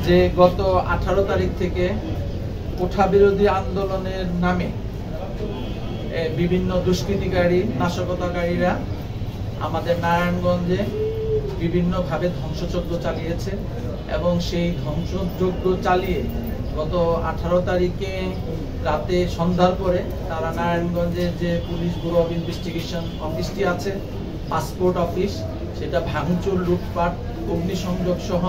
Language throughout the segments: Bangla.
যে গত 18 তারিখ থেকে কোঠা বিরোধী আন্দোলনের নামে বিভিন্ন দুষ্কৃতিকারী নাশকতাকারীরা আমাদের নারায়ণগঞ্জে বিভিন্নভাবে ধ্বংসযজ্ঞ চালিয়েছে এবং সেই ধ্বংসযজ্ঞ চালিয়ে গত 18 তারিখে রাতে সন্ধ্যার পরে তারা নারায়ণগঞ্জের যে পুলিশ ব্যুরো অফ ইনভেস্টিগেশন অফিসটি আছে, পাসপোর্ট অফিস, সেটা ভাঙচুর, লুটপাট, অগ্নিসংযোগ সহ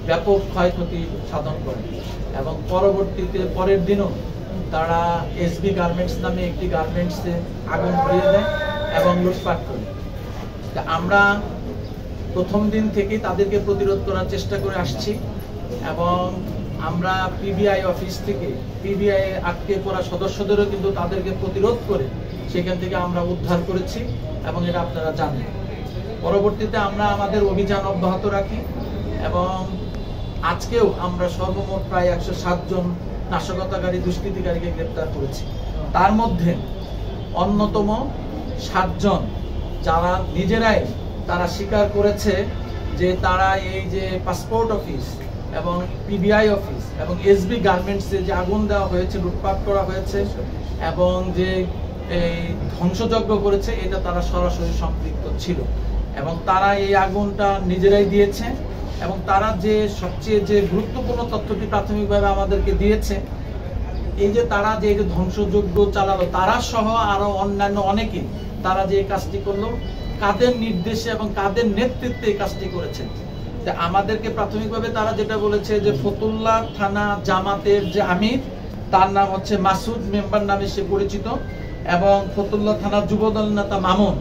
ব্যাপক ক্ষয়ক্ষতি সাধন করে এবং পরবর্তীতে পরের দিনও তারা এসবি গার্মেন্টস নামে একটি গার্মেন্টসে আগুন ধরিয়ে দেয় এবং লুটপাট করে। আমরা প্রথম দিন থেকেই তাদেরকে প্রতিরোধ করার চেষ্টা করে আসছি এবং আমরা পিবিআই অফিস থেকে পিবিআই আটকে পড়া সদস্যদেরও কিন্তু তাদেরকে প্রতিরোধ করে সেখান থেকে আমরা উদ্ধার করেছি এবং এটা আপনারা জানেন। পরবর্তীতে আমরা আমাদের অভিযান অব্যাহত রাখি এবং আজকেও আমরা সর্বমোট প্রায় 107 জন নাশকতাকারী দুষ্কৃতিকারীকে গ্রেপ্তার করেছি। তার মধ্যে অন্যতম 7 জন যারা নিজেরাই তারা স্বীকার করেছে যে তারা এই যে পাসপোর্ট অফিস এবং পিবিআই অফিস এবং এসবি গার্মেন্টসে যে আগুন দেওয়া হয়েছে, লুটপাট করা হয়েছে এবং যে এই ধ্বংসযজ্ঞ করেছে, এটা তারা সরাসরি সম্পৃক্ত ছিল এবং তারা এই আগুনটা নিজেরাই দিয়েছে এবং তারা যে সবচেয়ে যে গুরুত্বপূর্ণ তথ্যটি প্রাথমিকভাবে আমাদেরকে দিয়েছে, এই যে তারা যে ধ্বংসযজ্ঞ চালালো তারা সহ আরো অন্যান্য অনেকে তারা যে কাজটি করলো, কাদের নির্দেশে এবং কাদের নেতৃত্বে এই কাজটি করেছে। আমাদেরকে প্রাথমিকভাবে তারা যেটা বলেছে যে ফতুল্লা থানা জামাতের যে আমির, তার নাম হচ্ছে মাসুদ মেম্বার নামে সে পরিচিত এবং ফতুল্লা থানার যুবদল নেতা মামুন,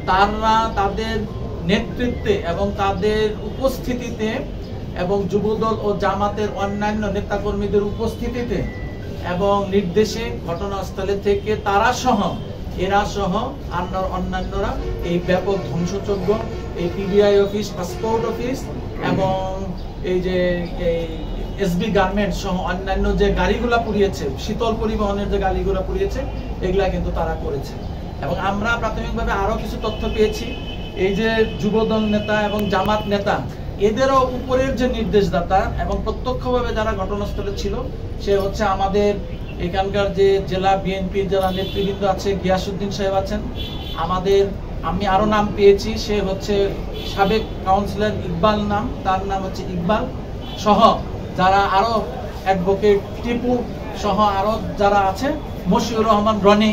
তারা তাদের নেতৃত্বে এবং তাদের উপস্থিতিতে এবং যুবদল ও জামাতের অন্যান্য নেতাকর্মীদের উপস্থিতিতে এবং নির্দেশে ঘটনাস্থলে থেকে তারা সহ এরা সহ অন্যান্যরা এই ব্যাপক ধ্বংসযজ্ঞ, এই পিবিআই অফিস, পাসপোর্ট অফিস এবং এই যে এসবি গার্মেন্টস সহ অন্যান্য যে গাড়িগুলা পুড়িয়েছে, শীতল পরিবহনের যে গাড়িগুলা পুড়িয়েছে, এগুলা কিন্তু তারা করেছে। এবং আমরা প্রাথমিকভাবে আরো কিছু তথ্য পেয়েছি, এই যে যুবদল নেতা এবং জামাত নেতা এদেরও উপরের যে নির্দেশদাতা এবং প্রত্যক্ষভাবে যারা ঘটনাস্থলে ছিল সে হচ্ছে আমাদের এখানকার যে জেলা বিএনপির যারা নেতৃবৃন্দ আছে, গিয়াসউদ্দিন সাহেব আছেন, আমাদের আমি আরো নাম পেয়েছি, সে হচ্ছে সাবেক কাউন্সিলর ইকবাল নাম, তার নাম হচ্ছে ইকবাল সহ যারা আরো অ্যাডভোকেট টিপু সহ আরো যারা আছে, মশিউর রহমান রনি,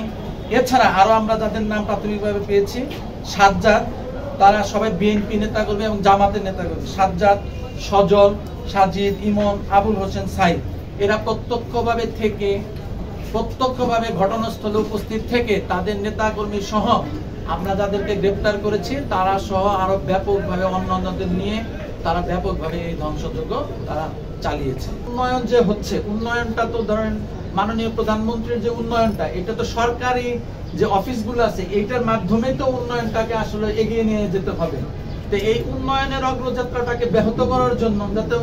এছাড়া আরো আমরা যাদের নাম প্রাথমিকভাবে পেয়েছি, সাজ্জাদ, তারা সবাই বিএনপি নেতাকর্মী এবং জামাতের নেতাকর্মী, সাজ্জাদ, সজল, সাজিদ, ইমন, আবুল হোসেন, সাইদ, এরা প্রত্যক্ষভাবে ঘটনাস্থলে উপস্থিত থেকে তাদের নেতাকর্মী সহ আমরা যাদেরকে গ্রেপ্তার করেছি তারা সহ আরো ব্যাপকভাবে অন্যান্যদের নিয়ে তারা ব্যাপকভাবে এই ধ্বংসযজ্ঞ তারা চালিয়েছে। উন্নয়ন যে হচ্ছে, উন্নয়নটা তো ধরেন মাননীয় প্রধানমন্ত্রীর যে উন্নয়নটা, এটা তো সরকারি যে অফিসগুলো আছে এইটার মাধ্যমেই তো উন্নয়নটাকে আসলে এগিয়ে নিয়ে যেতে হবে। তো এই উন্নয়নের অগ্রযাত্রাটাকে ব্যাহত করার জন্য যাতে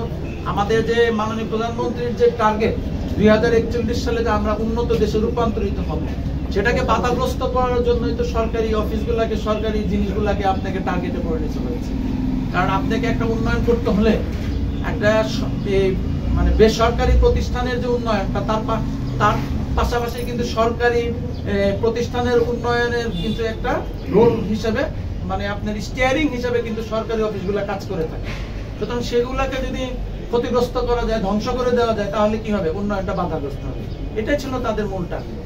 আমাদের যে মাননীয় প্রধানমন্ত্রীর যে টার্গেট 2041 সালে যে আমরা উন্নত দেশে রূপান্তরিত হব, সেটাকে বাধাগ্রস্ত করার জন্যই তো সরকারি অফিসগুলোকে, সরকারি জিনিসগুলোকে আপনাকে টার্গেটে পরিণত হয়েছে। কারণ আপনাকে একটা উন্নয়ন করতে হলে একটা মানে বেসরকারি প্রতিষ্ঠানের যে উন্নয়নটা তার পাশাপাশি কিন্তু সরকারি প্রতিষ্ঠানের উন্নয়নের কিন্তু একটা রোল হিসেবে, মানে আপনার স্টিয়ারিং হিসেবে কিন্তু সরকারি অফিসগুলো কাজ করে থাকে। সুতরাং সেগুলোকে যদি ক্ষতিগ্রস্ত করা যায়, ধ্বংস করে দেওয়া যায়, তাহলে কি হবে? উন্নয়নটা বাধাগ্রস্ত হবে। এটাই ছিল তাদের মূল টার্গেট।